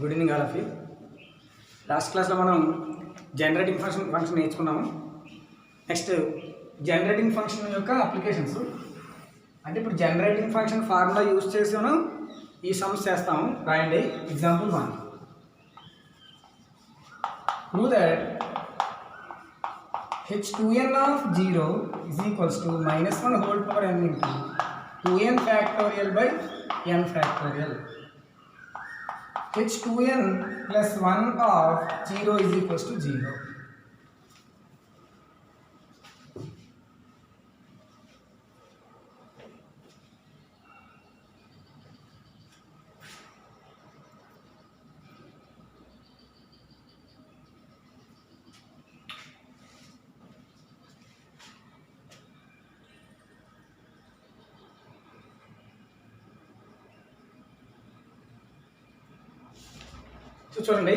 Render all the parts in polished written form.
Good evening all of you. Last క్లాస్లో మనం generating function నేర్చుకున్నాము. నెక్స్ట్ జనరేటింగ్ ఫంక్షన్ యొక్క అప్లికేషన్స్ అంటే ఇప్పుడు జనరేటింగ్ ఫంక్షన్ ఫార్ములా యూజ్ చేసి మనం ఈ సమ్స్ చేస్తాము. రాయండి. Example 1. Prove that h2n of 0 is equals to -1 whole power n into 2n factorial by n factorial. h2n plus 1 of 0 is equals to 0. చూడండి.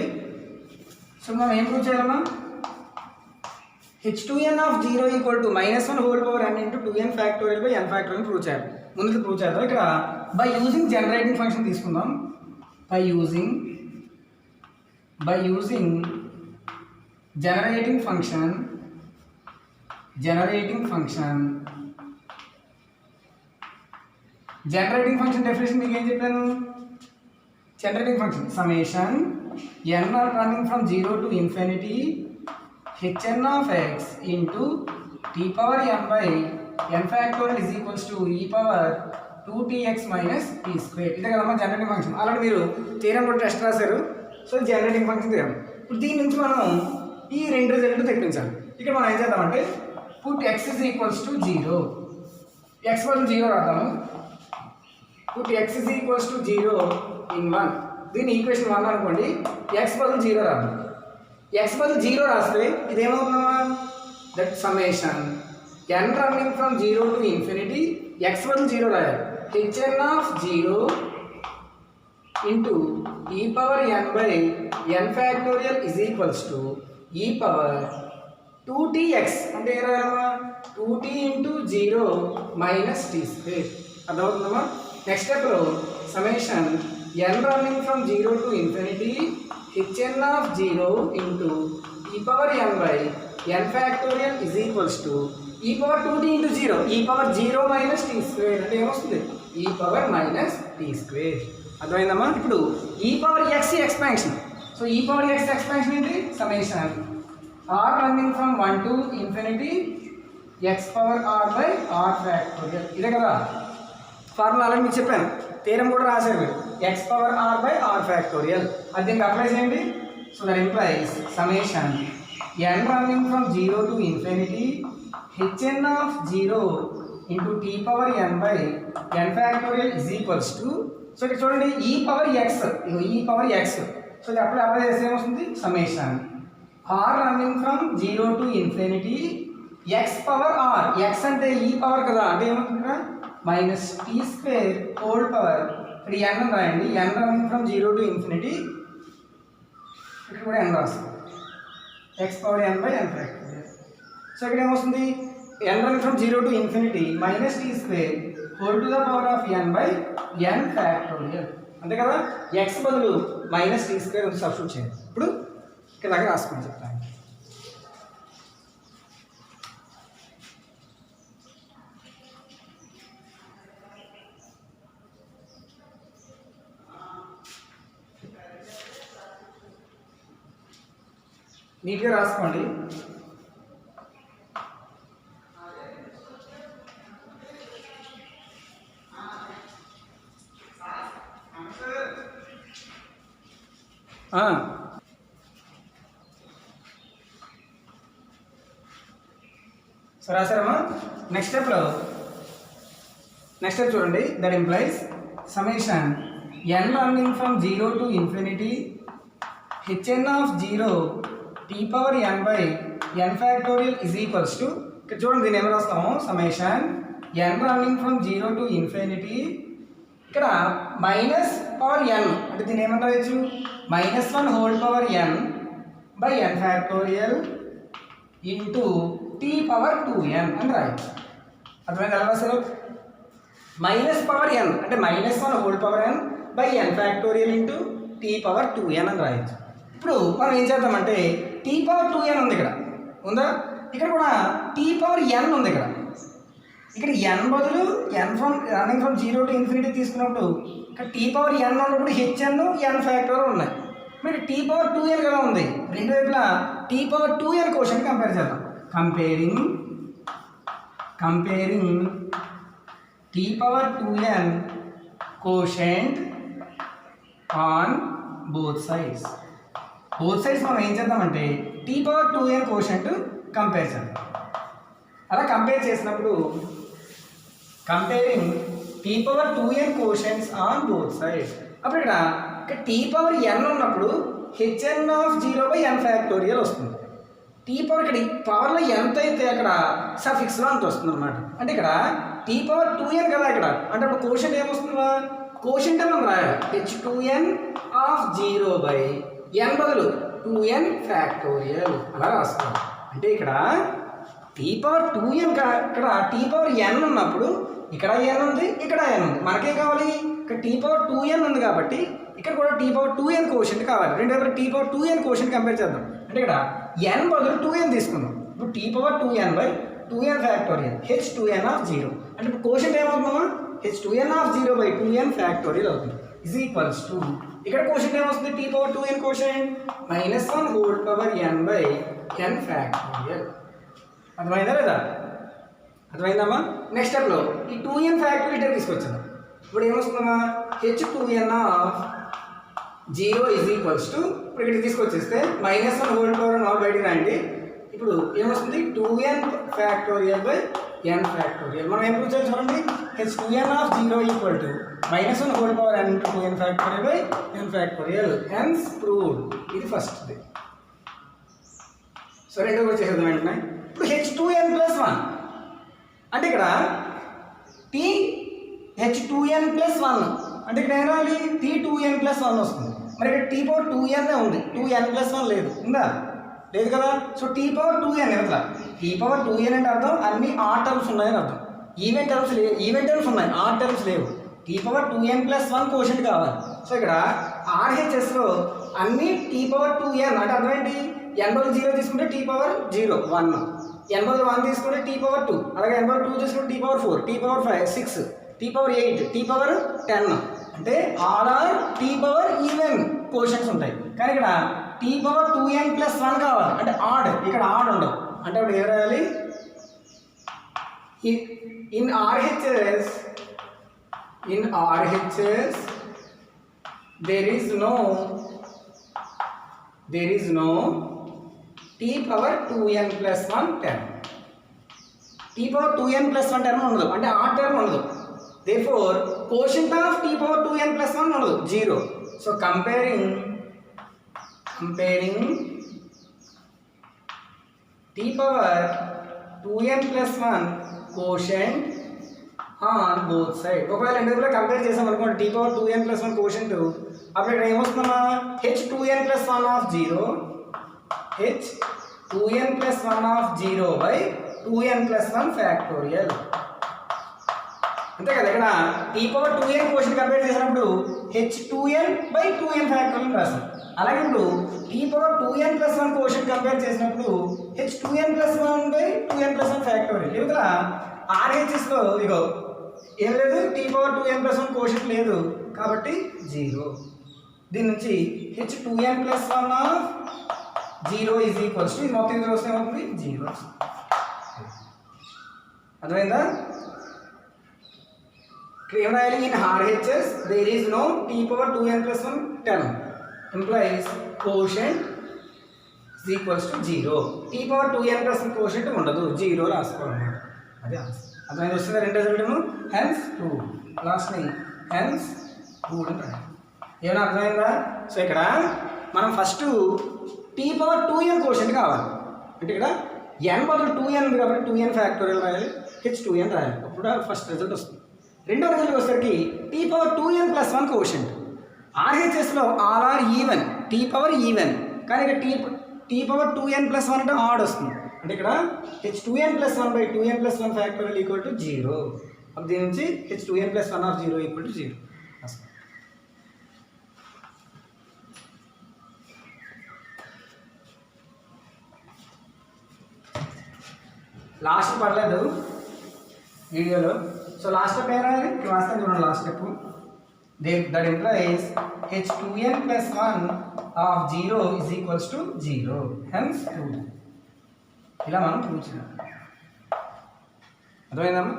So మనం ఏం ప్రూవ్ చేయాలమ్మా? h2n of 0 equal to -1 whole power n into 2n factorial by n factorial prove చేయాలి. ముందుకు prove చేద్దాం. ఇక్కడ by using generating function తీసుకుందాం. By using generating function generating function definition మీకు ఏం చెప్పాను? Generating function summation n are running from 0 to infinity hn of x into t power n by n factorial is equals to e power 2tx minus t square. ఇదే కదమ్మా generating function. అలాగే మీరు theorem కూడా test రాశారు. So generating function theorem. ఇప్పుడు దీని నుంచి మనం ఈ రెండు రిజల్ట్ తెప్పించాలి. ఇక్కడ మనం ఏం చేద్దామంటే put x is equals to 0, x బదులు 0 రాద్దాము. Put x is equals to 0 in 1. దీని ఈక్వేషన్ 1 అనుకోండి. x బదులు 0 రాదు. x బదులు 0 రాస్తే ఇదేమవుతుందమ్మా? That summation n running from 0 to infinity x బదులు 0 రాయాలి. hn of 0 into e power n by n factorial is equals to e power 2tx అంటే ఏ రాయాలమ్మా? 2t into 0 minus t square. అర్థమవుతుందమ్మా? నెక్స్ట్ స్టెప్లో summation n running from 0 to infinity hn of 0 into e power n by n factorial is equals to e power 2t into 0 e power 0 minus t square అంటే ఏమొస్తుంది? e power minus t square. అర్థమైందమ్మా? ఇప్పుడు e power x expansion. So e power x expansion ఏంటి? Summation r running from 1 to infinity x power r by r factorial. ఇదే కదా formula. అలాగే మీకు చెప్పాను, థీరం కూడా రాశారు మీరు. x power r by r factorial అది దీనికి అప్లై చేయండి. So that implies summation n running from 0 to infinity hn of 0 into t power n by n factorial is equals to, so ఇక్కడ చూడండి e పవర్ x, ఇగో e power x. So ఇది apply చేస్తే ఏమొస్తుంది? Summation r running from 0 to infinity x power r, x అంటే e power కదా, అంటే ఏమవుతుంది ఇక్కడ? Minus T square whole power. ఇక్కడ n రాయండి. n running from 0 to infinity, ఇక్కడ కూడా n రాస్తుంది. x power n by n factorial. So ఇక్కడ ఏమొస్తుంది? n running from 0 to infinity minus T square whole to the power of n by n factorial. అంతే కదా? x బదులు minus T square వచ్చి substitute చేయండి. ఇప్పుడు ఇక్కడ దాకా రాసుకొని చెప్తాను. నీట్గా రాసుకోండి. సో రాశారమ్మా? నెక్స్ట్ స్టెప్ చూడండి. That implies summation n running from 0 to infinity hn of 0 t power n by n factorial is equals to, ఇక్కడ చూడండి దీన్ని ఏమి రాస్తాము? Summation n running from 0 to infinity, ఇక్కడ మైనస్ పవర్ n అంటే దీన్ని ఏమని రాయొచ్చు? -1 whole power n by n factorial into t power 2n అని రాయొచ్చు. అర్థమైంది? ఎలా రాశారు? మైనస్ పవర్ n అంటే -1 whole power n by n factorial into T power 2n అని రాయొచ్చు. ఇప్పుడు మనం ఏం చేద్దామంటే టీ పవర్ 2n ఉంది ఇక్కడ ఉందా, ఇక్కడ కూడా టీ పవర్ n ఉంది ఇక్కడ n బదులు n running from 0 to infinity తీసుకున్నప్పుడు ఇక్కడ టీ పవర్ n ఉన్నప్పుడు hn n ఫ్యాక్టర్ ఉన్నాయి. మరి టీ పవర్ 2n కదా ఉంది, రెండు వైపులా t power 2n question compare చేద్దాం. Comparing tea power 2n quotient on both sides మనం ఏం చేద్దామంటే tea power 2n quotient compare చేద్దాం. అలా కంపేర్ చేసినప్పుడు comparing tea power 2n quotients on both sides, అప్పుడు ఇక్కడ టీ పవర్ n ఉన్నప్పుడు hn/n ఫ్యాక్టోరియల్ వస్తుంది. టీ పవర్ ఇక్కడ పవర్లో ఎంత అయితే అక్కడ సఫిక్స్లో అంత వస్తుంది అనమాట. అంటే ఇక్కడ టీ పవర్ 2n కదా ఇక్కడ, అంటే అప్పుడు కోషెంట్ ఏమొస్తుందా, కోషెంట్ అని మనం రాయాలి h2n/n బదులు 2n ఫ్యాక్టోరియల్ అలా రాస్తాం. అంటే ఇక్కడ టీ పవర్ 2n ఇక్కడ టీ పవర్ n ఉన్నప్పుడు ఇక్కడ n ఉంది, ఇక్కడ n ఉంది. మనకేం కావాలి, ఇక్కడ టీ పవర్ 2n ఉంది కాబట్టి ఇక్కడ కూడా టీ పవర్ 2n కోషెంట్ కావాలి. రెండు వైపు tea power 2n quotient compare చేద్దాం. అంటే ఇక్కడ n బదులు 2n తీసుకుందాం. ఇప్పుడు t power 2n/2n factorial h2n/0 అంటే ఇప్పుడు కోషెంట్ ఏమవుతుందమ్మా, h2n/0/2n ఫ్యాక్టోరియల్ అవుతుంది. ఈజ్ ఈక్వల్స్ టు ఇక్కడ కోషెంట్ ఏమవుతుంది, T power 2n quotient -1/n/n factorial. అర్థమైందా లేదా, అర్థమైందమ్మా. నెక్స్ట్ స్టెప్లో ఈ 2n ఫ్యాక్టోరియల్ తీసుకొచ్చాం. ఇప్పుడు ఏమొస్తుందమ్మా, h2n/0 ఈజ్ ఈక్వల్స్ టు ఇప్పుడు ఇక్కడ తీసుకొచ్చేస్తే -1/n బయటికి రండి. ఇప్పుడు ఏమొస్తుంది 2n ఫ్యాక్టోరియల్/n ఫ్యాక్టోరియల్. మనం ఏం ప్రూవ్ చేయాలి చూడండి, h2n/0 ఈక్వల్ టు -1/n/2n ఫ్యాక్టోరియల్/n ఫ్యాక్టోరియల్. Hence proved. ఇది ఫస్ట్ది. సో రెండోది వచ్చేసేది వెంటనే ఇప్పుడు h2n+1 అంటే ఇక్కడ h2n+1 అంటే ఇక్కడ ఏం రావాలి, t2n+1 వస్తుంది. మరి ఇక్కడ టీ పవర్ 2n ఉంది, 2n+1 లేదు, ఉందా, లేదు కదా. సో టీ పవర్ 2n ఎంత, టీ పవర్ 2n అంటే అర్థం అన్ని ఆడ్ టర్మ్స్ ఉన్నాయని అర్థం. ఈవెంట్ టర్మ్స్ ఉన్నాయి, ఆడ్ టర్మ్స్ లేవు. టీ పవర్ 2n+1 కోషెంట్ కావాలి. సో ఇక్కడ ఆర్హెచ్ఎస్లో అన్ని టీ పవర్ 2n అంటే అర్థం ఏంటి, n బదులు 0 తీసుకుంటే టీ పవర్ 0 1, n బదులు 1 తీసుకుంటే టీ పవర్ 2, అలాగే n బదులు 2 తీసుకుంటే T power 4, T power 5 6, T power 8, T power 10 అంటే all are T power even quotients ఉంటాయి. కానీ ఇక్కడ టీ పవర్ 2n+1 కావాలి అంటే ఆడ్, ఇక్కడ ఆడ్ ఉండవు. అంటే అప్పుడు ఏం రాయాలి, in RHS there is no t power 2n+1 term. t power 2n+1 term ఉండదు, అంటే ఆడ్ టర్మ్ ఉండదు. therefore quotient of t power 2n+1 ఉండదు, 0. so comparing t power 2n+1 quotient on both sides. ఒకవేళ రెండు వైపులా కంపేర్ చేసాం అనుకోండి tea power 2n+1 quotient, అప్పుడు ఇక్కడ ఏమొస్తుందమ్మా, h2n+1/0 h2n+1/0/2n+1 ఫ్యాక్టోరియల్. అంతే కదా, ఇక్కడ tea power 2n quotient compare చేసినప్పుడు h2n/2n ఫ్యాక్టోరియల్ రాస్తాం. అలాగే ఇప్పుడు t power 2n+1 quotient compare చేసినప్పుడు h2n+1/2n+1 ఫ్యాక్టోరియల్. ఇవతల ఆర్హెచ్ఎస్లో ఇగో ఏం లేదు, టీ పవర్ 2n+1 కోషెంట్ లేదు కాబట్టి 0. దీని నుంచి h2n+1/0 ఈజ్ ఈక్వల్స్ టు ఇది మొత్తం ఇందులో వస్తే ఏమవుతుంది 0. అర్థమైందా. ఇక్కడ ఏం రాయాలి, in RHS there is no T power 2n+1 term implies quotient is equals to 0. t power 2n+1 quotient ఉండదు, 0 రాసుకోవాలన్నమాట. అదే ఆన్సర్. అర్థమైంది, వస్తుంది రెండు రిజల్ట్ను. Hence proved. లాస్ట్ని హెన్స్ ప్రూవ్డ్ అని రాయాలి. ఏమైనా అర్థమైందా. సో ఇక్కడ మనం first tea power 2n quotient కావాలి. అంటే ఇక్కడ n బదులు 2n ఉంది కాబట్టి 2n ఫ్యాక్టోరియల్ రాయాలి, h2n రాయాలి. అప్పుడు ఫస్ట్ రిజల్ట్ వస్తుంది. రెండో రిజల్ట్ వచ్చేసరికి టీ పవర్ 2n+1 కోషెంట్. ఆర్హెచ్ఎస్లో all are even, t power even, కానీ ఇక్కడ టీ పవర్ 2n+1 అంటే ఆడ్ వస్తుంది. అంటే ఇక్కడ h2n+1/2n+1 ఫ్యాక్టోరియల్ ఈక్వల్ టు 0. అప్పుడు దీని నుంచి h2n+1/0 ఈక్వల్ టు 0. లాస్ట్ పడలేదు వీడియోలో. సో లాస్ట్ స్టెప్ ఏం రాయాలి? ఇక్కడ రాస్తాను చూడండి last step. That implies h2n + 1 of 0 = 0, hence 2. ఇలా మనం ప్రూవ్ చేయాలి. అర్థమైందమ్మా?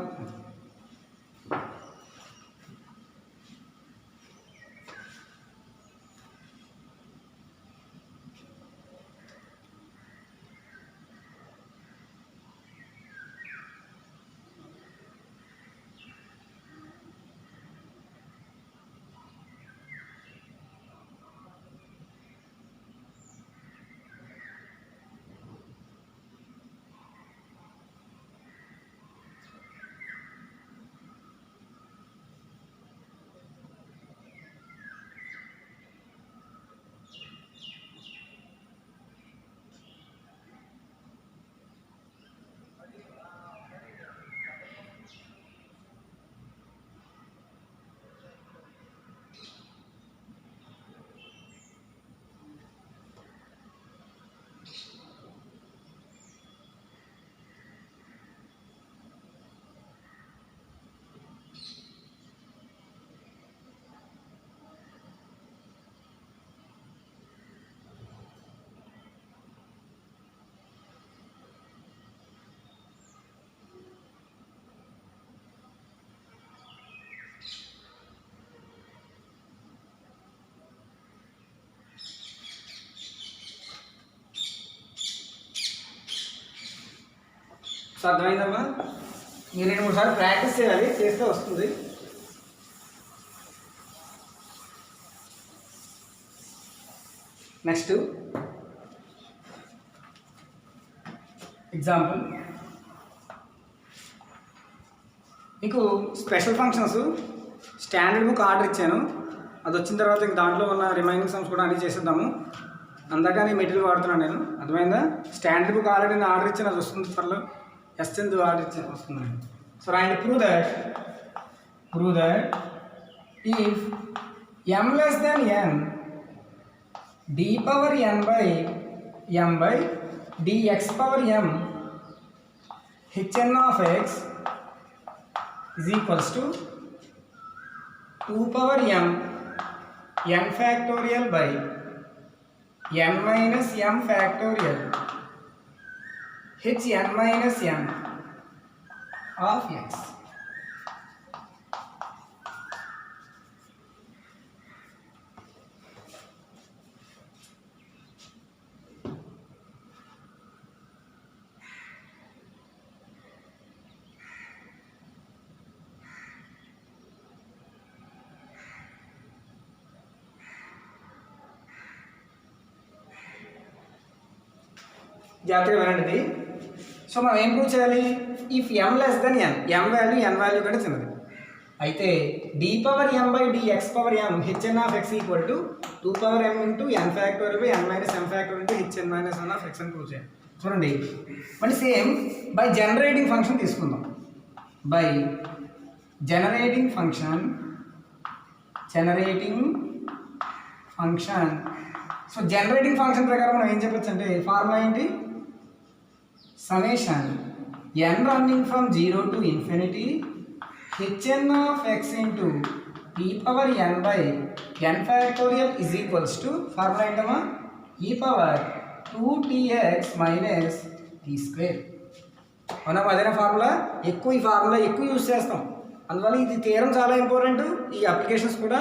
సో అర్థమైందమ్మా? మీరు 2-3 సార్లు ప్రాక్టీస్ చేయాలి, చేస్తే వస్తుంది. Next example. మీకు special functions standard book order ఇచ్చాను. అది వచ్చిన తర్వాత ఇంక దాంట్లో ఉన్న రిమైనింగ్ సమ్స్ కూడా అన్నీ చేసేద్దాము. అందుకని మెటీరియల్ వాడుతున్నాను నేను. అర్థమైందా? స్టాండర్డ్ బుక్ ఆల్రెడీ నేను ఆర్డర్ ఇచ్చాను, అది వస్తుంది త్వరలో. ఎస్ఎన్ ఆర్డర్ ఇచ్చాను, వస్తుందండి. సో రాయండి, prove that if m less than n d power n by m by dx power m hn of x is equals to 2 power m n factorial by n minus m factorial hn minus m of x. జాగ్రత్తగా వినండి. So మనం ఏం prove చేయాలి? If m less than n, m value n value కంటే చిన్నది అయితే d power m by dx power m hn of x equal to 2 power m into n factorial by n minus m factorial into hn minus 1 of x అని prove చేయాలి. చూడండి, మళ్ళీ same by generating function తీసుకుందాం. By generating function so generating function ప్రకారం మనం ఏం చెప్పచ్చు అంటే ఫార్ములా ఏంటి? summation n running from 0 to infinity hn of x into p power n by n factorial is equals to formula ఏంటమ్మా? e power 2tx minus t square. మనం అదేనా formula? ఈ ఫార్ములా ఎక్కువ యూజ్ చేస్తాం, అందువల్ల ఇది థియరం చాలా ఇంపార్టెంట్, ఈ అప్లికేషన్స్ కూడా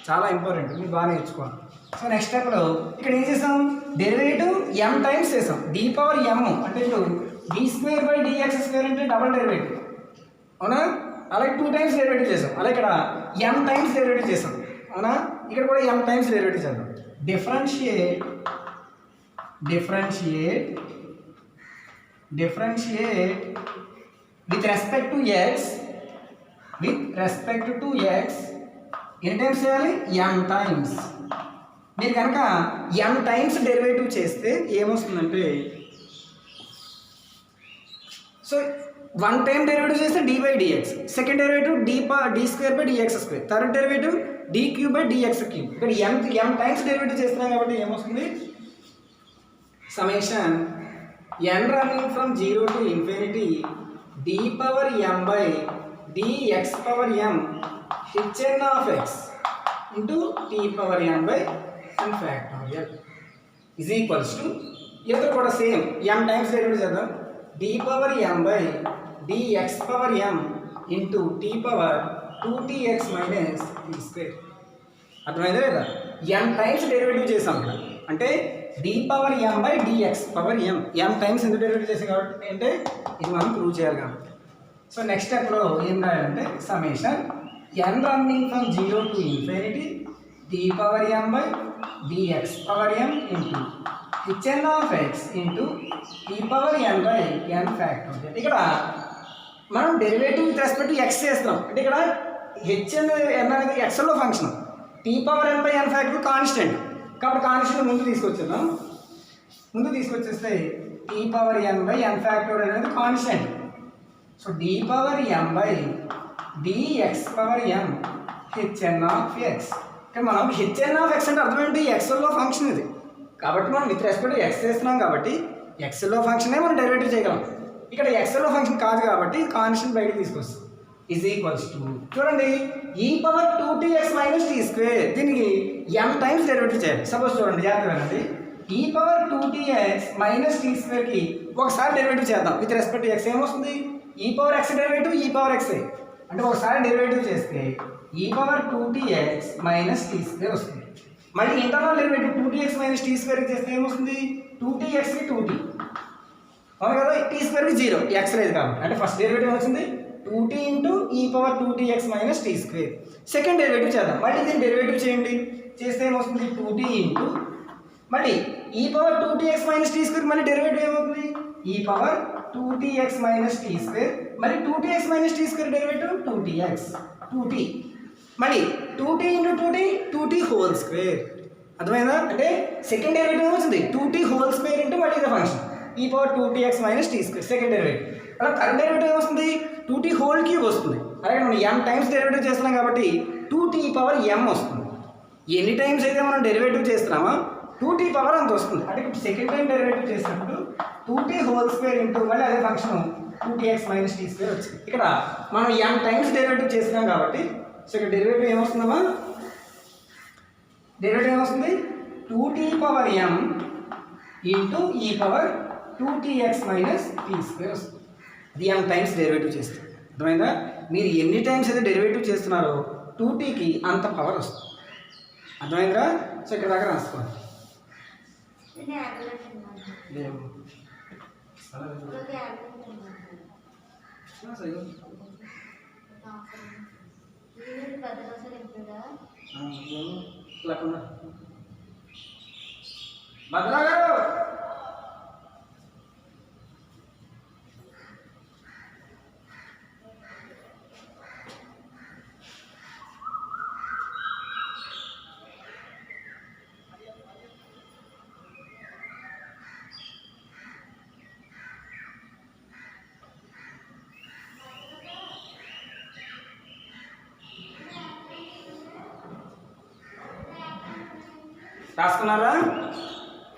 చాలా ఇంపార్టెంట్, మీరు బాగా నేర్చుకోవాలి. సో నెక్స్ట్ స్టెప్లో ఇక్కడ ఏం చేసాం? డెరివేటివ్ m టైమ్స్ చేసాం. d పవర్ m అంటే ఇప్పుడు d² by dx² అంటే డబల్ డెరివేటివ్, అవునా? అలాగే 2 టైమ్స్ డెరివేటివ్ చేసాం. అలాగే ఇక్కడ m టైమ్స్ డెరివేటివ్ చేసాం, అవునా? ఇక్కడ కూడా m టైమ్స్ డెరివేటివ్ చేద్దాం. Differentiate with respect to x ఎన్ని టైమ్స్ చేయాలి? m times. మీరు కనుక m టైమ్స్ డెరివేటివ్ చేస్తే ఏమొస్తుందంటే, సో 1 టైం డెరివేటివ్ చేస్తే d by dx, second derivative d² by dx², third derivative dq by dx³. ఇక్కడ m టైమ్స్ డెరివేటివ్ చేస్తున్నాం కాబట్టి ఏమొస్తుంది? Summation n running from 0 to infinity d power m by dx power m hn of x into t power m by n factorial is equals to इधर కూడా same m times derivative చేద్దాం d power m by dx power m into t power 2tx minus t square అర్థమైందా లేదా m times derivative చేసాం ఇక్కడ అంటే d power m by dx power m m times ఎందుకు derivative చేసాం కాబట్టి అంటే ఇది మనం ప్రూవ్ చేయాలి కాబట్టి సో నెక్స్ట్ స్టెప్లో ఏం రాయాలంటే summation n running from 0 to infinity d power m by dx power m into hn of x into t power n by n factorial ఇక్కడ మనం derivative with respect to x చేస్తున్నాం అంటే ఇక్కడ hn n అనేది x లో function t power n by n factor constant కాబట్టి constant ముందు తీసుకొచ్చేస్తే t power n by n factor అనేది constant so d power m by dx power m hn of x ఇక్కడ మనం hn ఆఫ్ x అంటే అర్థం ఏంటి x లో ఫంక్షన్ ఇది కాబట్టి మనం విత్ రెస్పెక్ట్ టు x చేస్తున్నాం కాబట్టి x లో ఫంక్షనే మనం డెరివేటివ్ చేయగలం ఇక్కడ x లో ఫంక్షన్ కాదు కాబట్టి కాన్స్టెంట్ బయటకు తీసుకొస్తాం is equals to చూడండి e power 2tx minus t square దీనికి m టైమ్స్ డెరివేటివ్ చేయాలి సపోజ్ చూడండి జాగ్రత్తగా వినండి e power 2tx minus t స్క్వేర్కి ఒకసారి డెరివేటివ్ చేద్దాం విత్ రెస్పెక్ట్ టు x ఏమొస్తుంది e power x derivative e power x అంటే ఒకసారి డెరివేటివ్ చేస్తే e power 2tx minus t square వస్తుంది మళ్ళీ internal derivative 2tx minus t స్క్వేర్కి చేస్తే ఏమొస్తుంది 2txకి 2t అవును కదా t స్క్వేర్కి 0 x లేదు కాబట్టి అంటే ఫస్ట్ డెరివేటివ్ వచ్చింది 2t into e power 2tx minus t square second derivative చేద్దాం మళ్ళీ దీన్ని డెరివేటివ్ చేయండి చేస్తే ఏమొస్తుంది 2t ఇంటూ మళ్ళీ ఈ power 2tx minus t square మళ్ళీ డెరివేటివ్ ఏమవుతుంది ఈ power 2tx minus t square మళ్ళీ 2tx minus t square derivative 2tx 2t మళ్ళీ 2t into 2t whole square అర్థమైందా అంటే సెకండ్ డెరివేటివ్ ఏమవుతుంది 2t హోల్ స్క్వేర్ ఇంటూ మళ్ళీ ఇదే ఫంక్షన్ ఈ power 2tx minus t square second derivative అలా third derivative వస్తుంది 2t హోల్ క్యూబ్ వస్తుంది అలాగే మనం m టైమ్స్ డెరివేటివ్ చేస్తున్నాం కాబట్టి 2t పవర్ m వస్తుంది ఎన్ని టైమ్స్ అయితే మనం డెరివేటివ్ చేస్తున్నామో 2t పవర్ అంత వస్తుంది అంటే సెకండ్ టైం డెరివేటివ్ చేసినప్పుడు 2t హోల్ స్క్వేర్ ఇంటూ మళ్ళీ అదే function 2tx minus t square వచ్చింది ఇక్కడ మనం m టైమ్స్ డెరివేటివ్ చేస్తున్నాం కాబట్టి సో ఇక్కడ డెరివేటివ్ ఏమొస్తుందమ్మా డెరివేటివ్ ఏమొస్తుంది 2t power m into e power 2tx minus t square వస్తుంది అది m టైమ్స్ డెరివేటివ్ చేస్తే అర్థమైందా మీరు ఎన్ని టైమ్స్ అయితే డెరివేటివ్ చేస్తున్నారో 2tకి అంత పవర్ వస్తుంది అర్థమైందా సో ఇక్కడ దాకా రాసుకోండి భద్రా గారు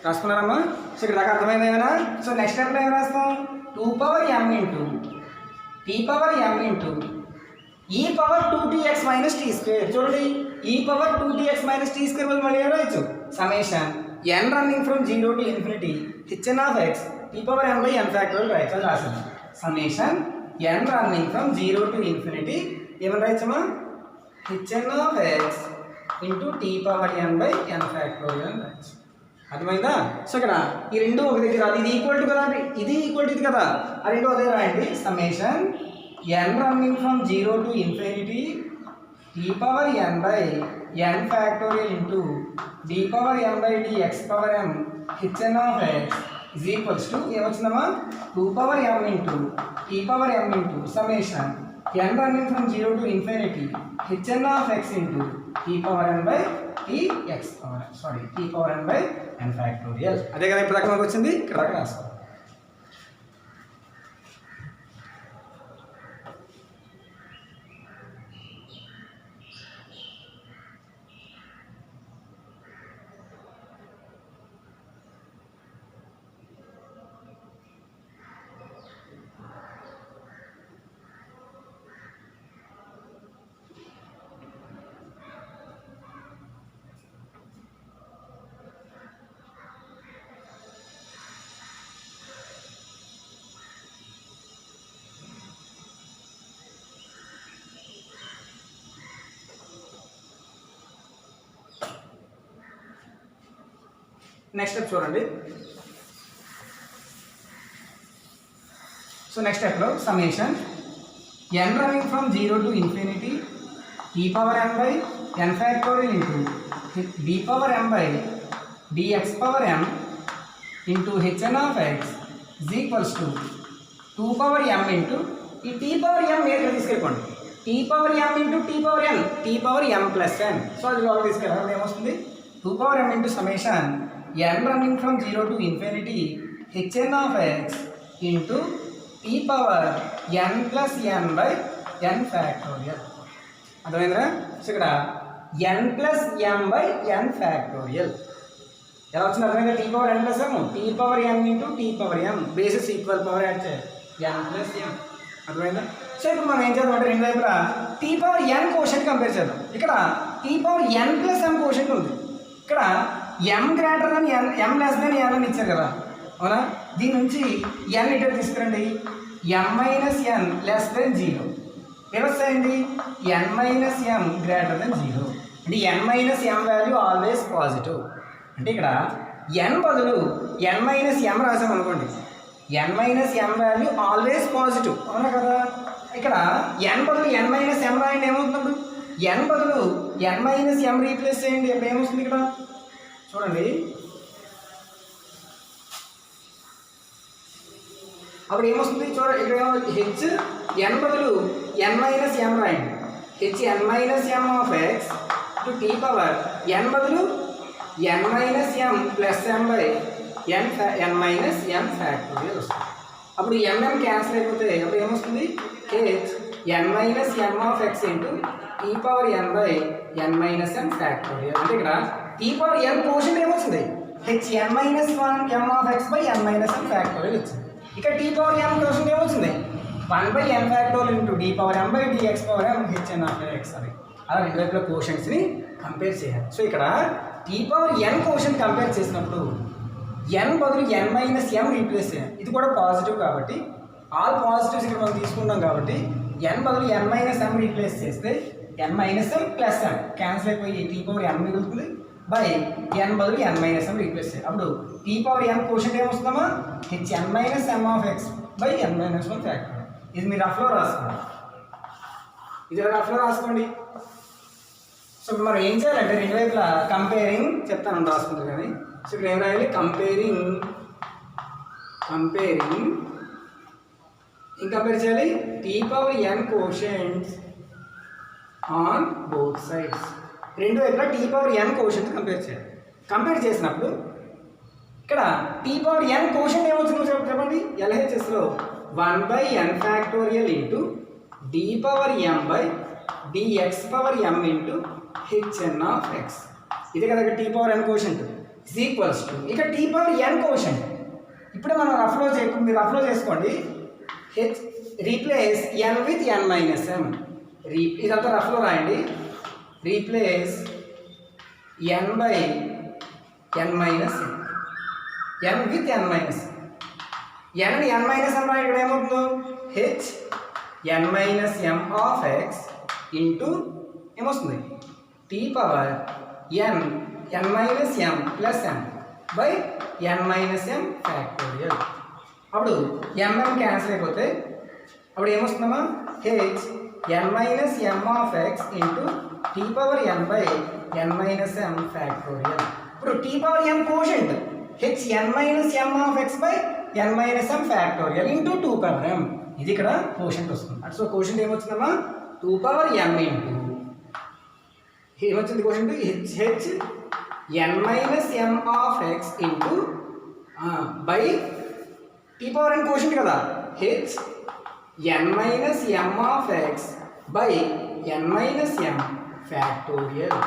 రాసుకున్నారమ్మా సో ఇక్కడ దాకా అర్థమైంది ఏమైనా సో నెక్స్ట్ స్టెప్లో ఏం రాస్తాం 2 power m into t power m into e power 2tx minus t square చూడండి e power 2tx minus t square వల్ల మళ్ళీ ఏం రాయొచ్చు summation n running from 0 to infinity hn of x t power m by n factorial రాయొచ్చు అని రాసాను summation n running from 0 to infinity ఏమని రాయొచ్చమ్మా hn of x into t power n by n factorial రాయొచ్చు అర్థమైందా so ఇక్కడ ఈ రెండు ఒక దగ్గర ఇది ఈక్వల్ టు కదా ఇది ఈక్వల్ టు ఇది కదా ఆ రెండు అదే రాయండి summation n running from 0 to infinity t power n by n factorial into d power n by dx power m hn of x is equals to ఏమొచ్చిందమ్మా 2 power m into t power m into summation n running from 0 to infinity hn of x into t power n by t power n by n factorial అదే కదా ఇప్పుడు దాకా వచ్చింది ఇక్కడ దాకా రాసుకోవాలి next step చూడండి. So next స్టెప్లో summation n running from 0 to infinity e power n by n factorial into d power m by dx power m into hn of x is equals to 2 power m into ఈ t power m నేరుగా తీసుకెళ్ళిపోండి. t power m into t power n, t power m plus n. So అది లోపల తీసుకెళ్ళాలి. ఏమొస్తుంది? 2 power m into summation n running from 0 to infinity hn of x into t power n plus n by n factorial. అర్థమైందిరా? So ఇక్కడ n plus m by n factorial ఎలా వచ్చింది అర్థమైందా? t power n plus m, t power n into t power m basis equal power add చేయాలి n plus m. అర్థమైందా? So ఇప్పుడు మనం ఏం చేద్దాం అంటే రెండు వైపులా t power n quotient compare చేద్దాం. ఇక్కడ t power n plus m quotient ఉంది. ఇక్కడ m greater than n, m less than n అని ఇచ్చారు కదా, అవునా? దీని నుంచి n ఇటు తీసుకురండి. m minus n less than 0 reverse అయింది. n minus m greater than 0 అంటే n minus m value always positive. అంటే ఇక్కడ n బదులు n మైనస్ m రాసాం అనుకోండి, n minus m value always positive, అవునా కదా? ఇక్కడ n బదులు n మైనస్ m రాయండి, ఏమవుతుంది? n బదులు n మైనస్ m రీప్లేస్ చేయండి, అప్పుడు ఏమొస్తుంది? ఇక్కడ చూడండి, అప్పుడు ఏమొస్తుంది? చూడండి, ఇక్కడ హెచ్ n బదులు n మైనస్ m రాయండి. H n minus m of X to T power n బదులు n minus m plus m by n minus m factorial వస్తుంది. అప్పుడు m క్యాన్సిల్ అయిపోతే అప్పుడు ఏమొస్తుంది? H n minus m of X into tea power n by n minus m factorial. అంటే ఇక్కడ tea power n quotient ఏమొస్తుంది? H n minus m of X by n minus m factorial వచ్చింది. ఇక్కడ tea power m quotient ఏమొచ్చింది? 1 by n factorial into d power m by dx power m hn of x అని. అలా రెండు వైపుల కోషెంట్స్ని compare చేయాలి. సో ఇక్కడ tea power n quotient compare చేసినప్పుడు n బదులు n మైనస్ m రీప్లేస్ చేయాలి. ఇది కూడా పాజిటివ్ కాబట్టి ఆల్ పాజిటివ్స్ ఇక్కడ మనం తీసుకున్నాం కాబట్టి n బదులు n మైనస్ m రీప్లేస్ చేస్తే n minus m plus m cancel అయిపోయి టీ పవర్ m మిగులుతుంది బై n బదులు n మైనస్ m రీప్లేస్ చేయాలి. అప్పుడు టీ పవర్ n కోషెంట్ ఏమొస్తుందమ్మా? H n minus m of x by n minus 1 factor. ఇది మీరు రఫ్లో రాసుకోండి, ఇది రఫ్లో రాసుకోండి. సో మనం ఏం చేయాలంటే రెండు వైపులా కంపేరింగ్ చెప్తాను రాసుకుంటారు కానీ. సో ఇక్కడ ఏం రాయాలి? కంపేరింగ్ ఏం కంపేర్ చేయాలి? T power n quotients on both sides. రెండు వైపులా t power n quotient compare చేయాలి. కంపేర్ చేసినప్పుడు ఇక్కడ టీ పవర్ n కోషెంట్ ఏమవుతుందో చెప్పండి. LHSలో 1 by n factorial into d power m by dx power m into hn of x. ఇది కదా t power n quotient is equals to ఇక t power n quotient. ఇప్పుడే మనం మీరు రఫ్లో చేసుకోండి. H replace n with n minus m. ఇదంతా రఫ్లో రాయండి. Replace n by n minus m with n minus n minus m రాయండి. ఇక్కడ ఏమవుతుందో h n minus m of x into ఏమొస్తుంది? T power n minus m plus m by n minus m factorial. అప్పుడు m cancel అయిపోతే అప్పుడు ఏమొస్తుందమ్మా? H n minus m of x into tea power n by n minus m factorial. ఇప్పుడు t power n quotient h n minus m of x by n minus m factorial into 2 power m. ఇది ఇక్కడ quotient వస్తుంది. So quotient ఏమొచ్చిందమ్మా? 2 power m into ఏమొచ్చింది quotient? H n minus m of x into by t power n quotient కదా, h n minus m of x by n minus m factorial.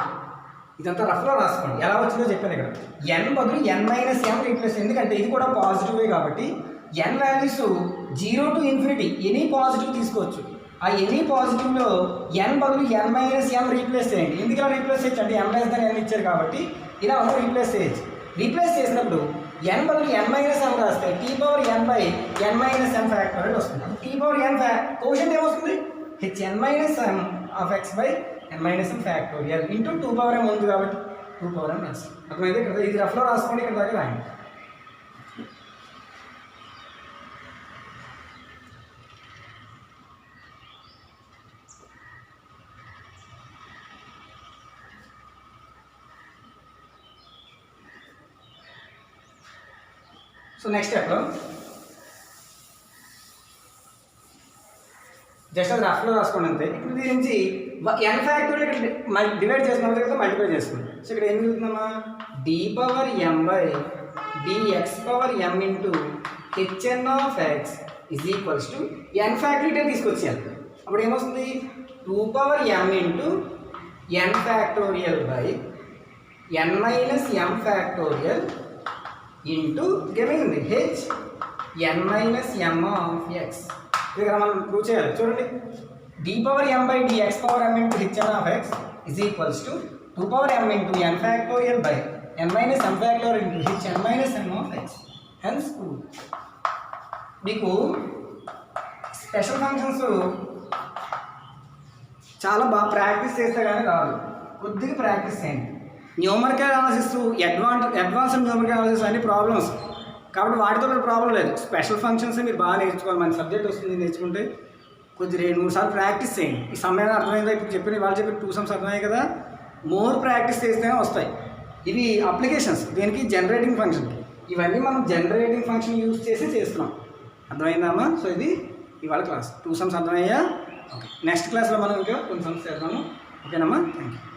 ఇదంతా రఫ్లో రాసుకోండి. ఎలా వచ్చిందో చెప్పాను. ఇక్కడ n బదులు n మైనస్ m రీప్లేస్, ఎందుకంటే ఇది కూడా పాజిటివే కాబట్టి n values 0 to infinity any positive తీసుకోవచ్చు. ఆ ఎనీ పాజిటివ్లో n బదులు n మైనస్ m రీప్లేస్ చేయండి. ఎందుకు ఇలా రీప్లేస్ చేయొచ్చు అంటే m లెస్ దాన్ n ఇచ్చారు కాబట్టి ఇలా మనం రీప్లేస్ చేయొచ్చు. రీప్లేస్ చేసినప్పుడు n బదులు n మైనస్ m రాస్తే T power n by n minus m factorial వస్తుంది. టీ పవర్ n కోషెంట్ ఏమొస్తుంది? H n minus m of x by n minus m factorial into 2 power m ఉంది కాబట్టి 2 power n రాస్తాం. అర్థమైతే ఇక్కడ ఇది రఫ్లో రాసుకోండి, ఇక్కడ దాకా రాయండి. సో నెక్స్ట్ స్టెప్ జస్ట్ అది రఫ్లో రాసుకోండి అంతే. ఇప్పుడు దీని నుంచి n ఫ్యాక్టోరియల్ ఇక్కడ డివైడ్ చేసిన తర్వాత మల్టిప్లై చేసుకోండి. సో ఇక్కడ ఏం జరుగుతుందమ్మా, d power m by dx power m into hn of x is equals to n factorial తీసుకొచ్చేయాలి. అప్పుడు ఏమొస్తుంది, 2 power m into n factorial by n minus m factorial into ఏమైంది h n minus m of x. ఇక్కడ మనం prove చేయాలి. చూడండి, d power m by dx power m into hn of x is equals to 2 power m into n factorial by n minus m factorial into hn minus m of x. Hence prove. మీకు special functions చాలా బాగా practice చేస్తే కానీ రాదు, కొద్దిగా practice చేయండి. Numerical analysis, advanced numerical analysis అన్ని problems కాబట్టి వాటితో కూడా ప్రాబ్లం లేదు. స్పెషల్ ఫంక్షన్స్ మీరు బాగా నేర్చుకోవాలి. మన సబ్జెక్ట్ వస్తుంది, నేర్చుకుంటే కొద్ది 2-3 సార్లు ప్రాక్టీస్ చేయండి. ఈ సమయంలో అర్థమైందా, ఇప్పుడు చెప్పిన వాళ్ళు చెప్పిన 2 సమ్స్ అర్థమయ్యాయి కదా, మోర్ ప్రాక్టీస్ చేస్తేనే వస్తాయి. ఇవి అప్లికేషన్స్ దేనికి, జనరేటింగ్ ఫంక్షన్కి. ఇవన్నీ మనం జనరేటింగ్ ఫంక్షన్ యూజ్ చేసి చేస్తున్నాం. అర్థమైందమ్మా? సో ఇది ఇవాళ క్లాస్. 2 సమ్స్ అర్థమయ్యా? ఓకే, నెక్స్ట్ క్లాస్లో మనం ఇంకా కొన్ని సమ్స్ చేద్దాము. ఓకేనమ్మా? Thank you.